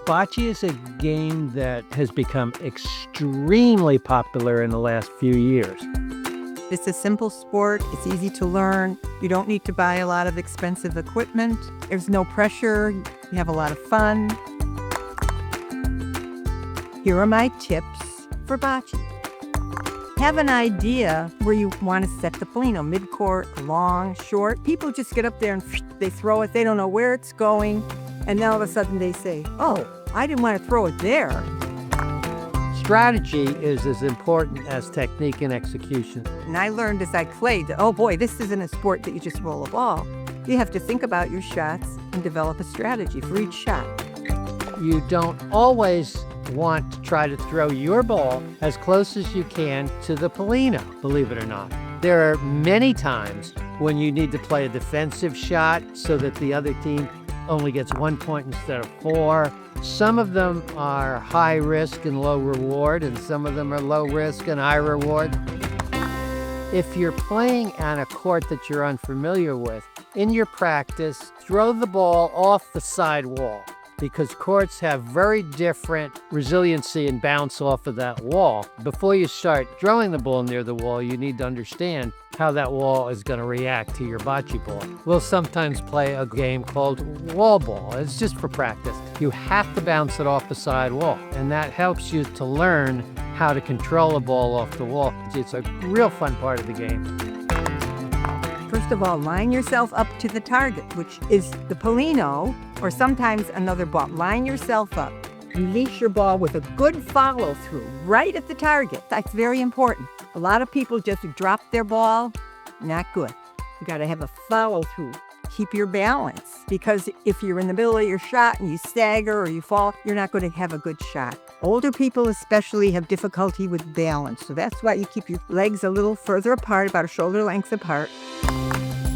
Bocce is a game that has become extremely popular in the last few years. It's a simple sport. It's easy to learn. You don't need to buy a lot of expensive equipment. There's no pressure. You have a lot of fun. Here are my tips for bocce. Have an idea where you want to set the pallino, mid-court, long, short. People just get up there and they throw it. They don't know where it's going. And then all of a sudden they say, oh, I didn't want to throw it there. Strategy is as important as technique and execution. And I learned as I played that, oh boy, this isn't a sport that you just roll a ball. You have to think about your shots and develop a strategy for each shot. You don't always want to try to throw your ball as close as you can to the pallino, believe it or not. There are many times when you need to play a defensive shot so that the other team only gets 1 point instead of 4. Some of them are high risk and low reward, and some of them are low risk and high reward. If you're playing on a court that you're unfamiliar with, in your practice, throw the ball off the side wall, because courts have very different resiliency and bounce off of that wall. Before you start throwing the ball near the wall, you need to understand how that wall is going to react to your bocce ball. We'll sometimes play a game called wall ball. It's just for practice. You have to bounce it off the side wall, and that helps you to learn how to control a ball off the wall. It's a real fun part of the game. First of all, line yourself up to the target, which is the pallino, or sometimes another ball. Line yourself up. Release your ball with a good follow-through right at the target. That's very important. A lot of people just drop their ball. Not good. You got to have a follow-through. Keep your balance, because if you're in the middle of your shot and you stagger or you fall, you're not going to have a good shot. Older people especially have difficulty with balance, so that's why you keep your legs a little further apart, about a shoulder length apart.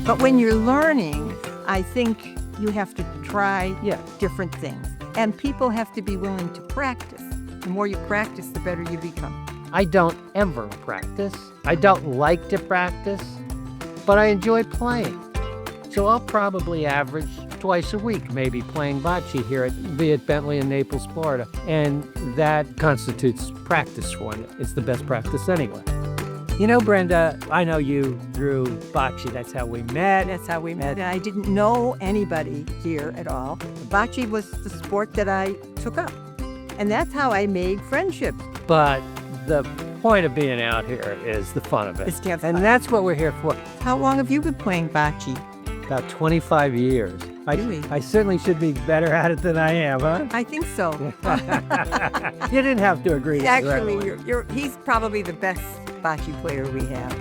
But when you're learning, I think you have to try different things. And people have to be willing to practice. The more you practice, the better you become. I don't ever practice. I don't like to practice, but I enjoy playing. So I'll probably average twice a week, maybe playing bocce here at Bentley in Naples, Florida. And that constitutes practice for me. It's the best practice anyway. You know, Brenda, I know you through bocce. That's how we met. That's how we met. I didn't know anybody here at all. Bocce was the sport that I took up. And that's how I made friendships. But the point of being out here is the fun of it. It's to have and fun. that's what we're here for. How long have you been playing bocce? About 25 years. Really? I certainly should be better at it than I am, huh? I think so. You didn't have to agree. Actually, he's probably the best bocce player we have.